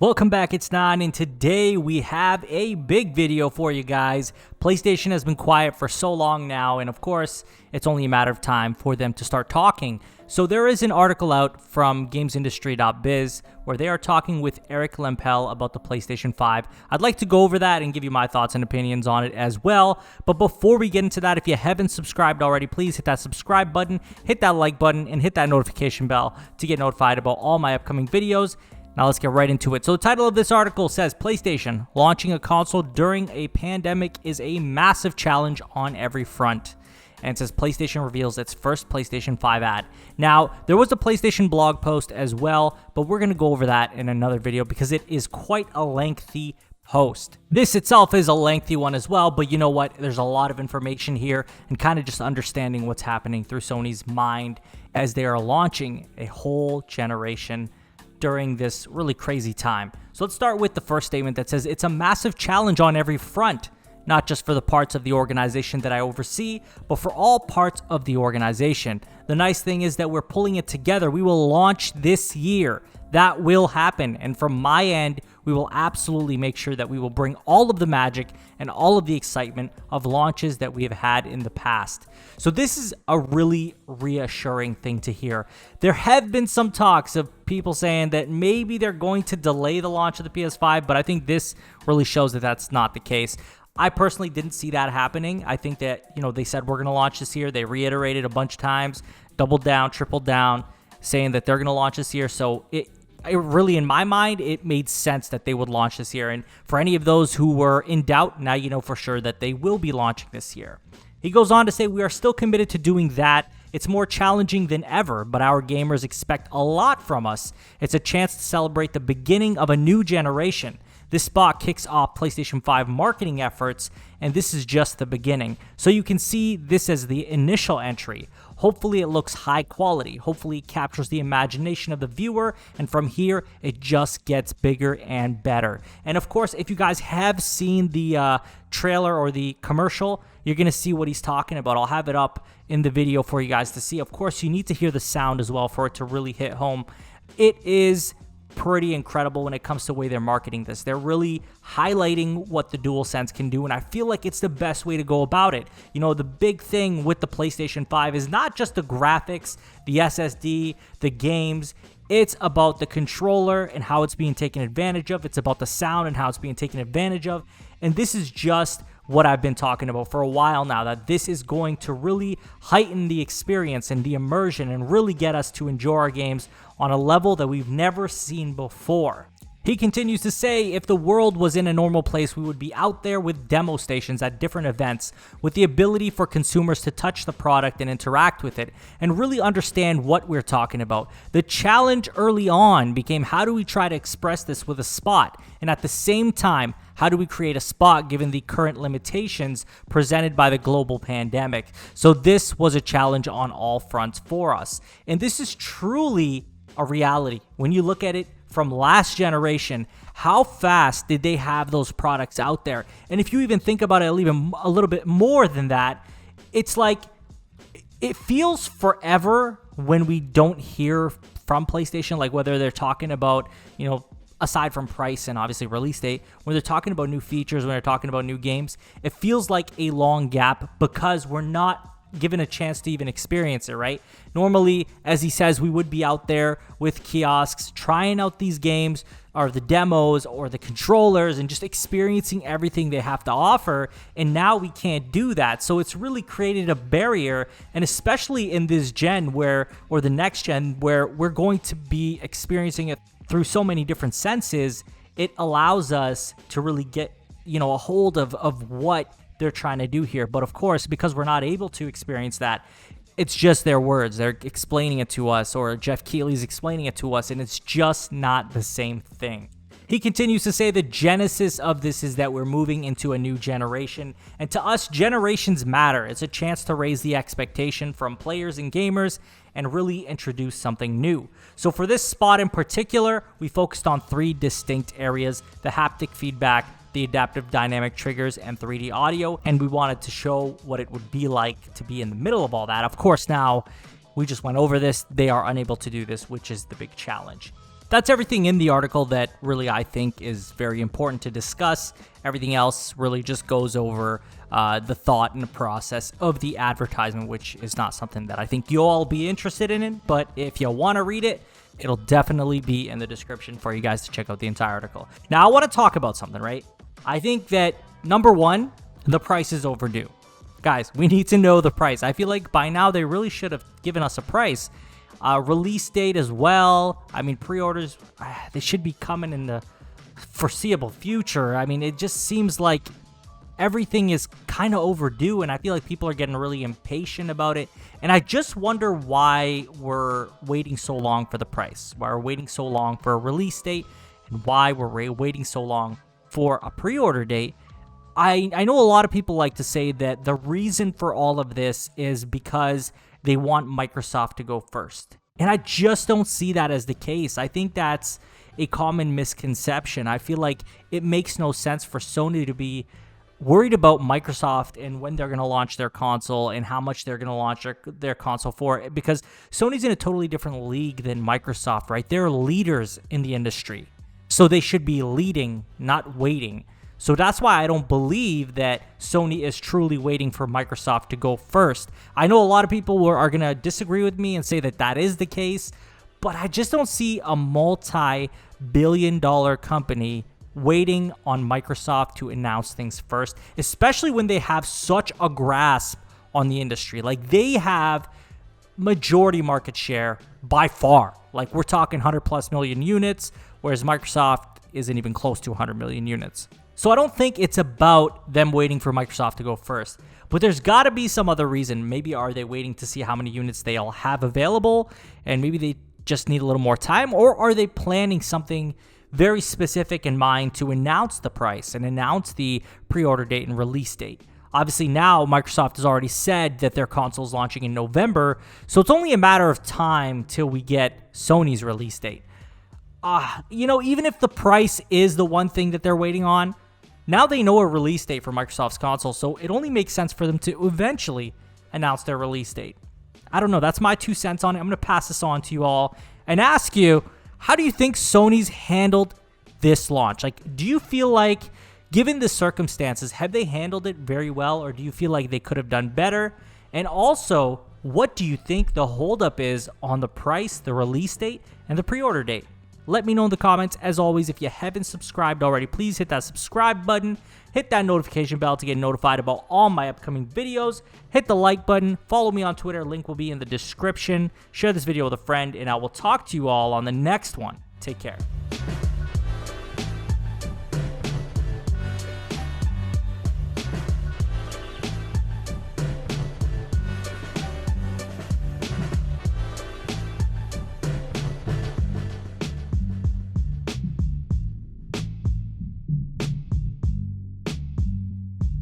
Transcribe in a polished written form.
Welcome back, it's Nine, and today we have a big video for you guys. PlayStation has been quiet for so long now, and of course, it's only a matter of time for them to start talking. So there is an article out from gamesindustry.biz where they are talking with Eric Lempel about the PlayStation 5. I'd like to go over that and give you my thoughts and opinions on it as well. But before we get into that, if you haven't subscribed already, please hit that subscribe button, hit that like button, and hit that notification bell to get notified about all my upcoming videos. Now let's get right into it. So the title of this article says, PlayStation launching a console during a pandemic is a massive challenge on every front. And it says PlayStation reveals its first PlayStation 5 ad. Now, there was a PlayStation blog post as well, but we're going to go over that in another video because it is quite a lengthy post. This itself is a lengthy one as well, but you know what? There's a lot of information here and kind of just understanding what's happening through Sony's mind as they are launching a whole generation during this really crazy time. So let's start with the first statement that says it's a massive challenge on every front, not just for the parts of the organization that I oversee, but for all parts of the organization. The nice thing is that we're pulling it together. We will launch this year. That will happen. And from my end, we will absolutely make sure that we will bring all of the magic and all of the excitement of launches that we have had in the past. So this is a really reassuring thing to hear. There have been some talks of people saying that maybe they're going to delay the launch of the PS5, but I think this really shows that that's not the case. I personally didn't see that happening. I think that, they said we're going to launch this year. They reiterated a bunch of times, doubled down, tripled down, saying that they're going to launch this year. So it really, in my mind, it made sense that they would launch this year. And for any of those who were in doubt, now you know for sure that they will be launching this year. He goes on to say, we are still committed to doing that. It's more challenging than ever, but our gamers expect a lot from us. It's a chance to celebrate the beginning of a new generation. This spot kicks off PlayStation 5 marketing efforts, and this is just the beginning. So you can see this as the initial entry. Hopefully it looks high quality. Hopefully it captures the imagination of the viewer, and from here, it just gets bigger and better. And of course, if you guys have seen the trailer or the commercial, you're going to see what he's talking about. I'll have it up in the video for you guys to see. Of course, you need to hear the sound as well for it to really hit home. It is pretty incredible when it comes to the way they're marketing this. They're really highlighting what the DualSense can do, and I feel like it's the best way to go about it. The big thing with the PlayStation 5 is not just the graphics, the SSD, the games. It's about the controller and how it's being taken advantage of. It's about the sound and how it's being taken advantage of. And this is just what I've been talking about for a while now, that this is going to really heighten the experience and the immersion and really get us to enjoy our games on a level that we've never seen before. He continues to say, if the world was in a normal place, we would be out there with demo stations at different events with the ability for consumers to touch the product and interact with it and really understand what we're talking about. The challenge early on became, how do we try to express this with a spot? And at the same time, how do we create a spot given the current limitations presented by the global pandemic? So this was a challenge on all fronts for us. And this is truly a reality. When you look at it from last generation, how fast did they have those products out there? And if you even think about it even a little bit more than that, it's like it feels forever when we don't hear from PlayStation, like whether they're talking about, aside from price and obviously release date, when they're talking about new features, when they're talking about new games, it feels like a long gap because we're not given a chance to even experience it, right? Normally, as he says, we would be out there with kiosks trying out these games or the demos or the controllers and just experiencing everything they have to offer, and now we can't do that. So it's really created a barrier, and especially in this gen or the next gen, where we're going to be experiencing it through so many different senses, it allows us to really get, a hold of what they're trying to do here. But of course, because we're not able to experience that, it's just their words. They're explaining it to us, or Jeff Keighley's explaining it to us, and it's just not the same thing. He continues to say the genesis of this is that we're moving into a new generation, and to us, generations matter. It's a chance to raise the expectation from players and gamers and really introduce something new. So for this spot in particular, we focused on 3 distinct areas: the haptic feedback, the adaptive dynamic triggers, and 3D audio, and we wanted to show what it would be like to be in the middle of all that. Of course, now we just went over this. They are unable to do this, which is the big challenge. that's everything in the article that really I think is very important to discuss. Everything else really just goes over the thought and the process of the advertisement, which is not something that I think you'll all be interested in it. But if you want to read it, it'll definitely be in the description for you guys to check out the entire article. Now, I want to talk about something, right? I think that, number one, the price is overdue. Guys, we need to know the price. I feel like by now they really should have given us a price. Release date as well. I mean, pre-orders, they should be coming in the foreseeable future. I mean, it just seems like everything is kind of overdue, and I feel like people are getting really impatient about it. And I just wonder why we're waiting so long for the price, why we're waiting so long for a release date, and why we're waiting so long for a pre-order date. I know a lot of people like to say that the reason for all of this is because they want Microsoft to go first. And I just don't see that as the case. I think that's a common misconception. I feel like it makes no sense for Sony to be worried about Microsoft and when they're going to launch their console and how much they're going to launch their console for, because Sony's in a totally different league than Microsoft, right? They're leaders in the industry. So they should be leading, not waiting. So that's why I don't believe that Sony is truly waiting for Microsoft to go first. I know a lot of people are going to disagree with me and say that that is the case, but I just don't see a multi-billion-dollar company waiting on Microsoft to announce things first, especially when they have such a grasp on the industry. Like, they have majority market share by far. Like, we're talking 100+ million units, whereas Microsoft isn't even close to 100 million units. So I don't think it's about them waiting for Microsoft to go first, but there's got to be some other reason. Maybe are they waiting to see how many units they'll have available, and maybe they just need a little more time, or are they planning something very specific in mind to announce the price and announce the pre-order date and release date? Obviously now Microsoft has already said that their console is launching in November, so it's only a matter of time till we get Sony's release date. Even if the price is the one thing that they're waiting on, now they know a release date for Microsoft's console, so it only makes sense for them to eventually announce their release date. I don't know. That's my 2 cents on it. I'm going to pass this on to you all and ask you, how do you think Sony's handled this launch? Like, do you feel like, given the circumstances, have they handled it very well, or do you feel like they could have done better? And also, what do you think the holdup is on the price, the release date, and the pre-order date? Let me know in the comments. As always, if you haven't subscribed already, please hit that subscribe button. Hit that notification bell to get notified about all my upcoming videos. Hit the like button. Follow me on Twitter. Link will be in the description. Share this video with a friend, and I will talk to you all on the next one. Take care.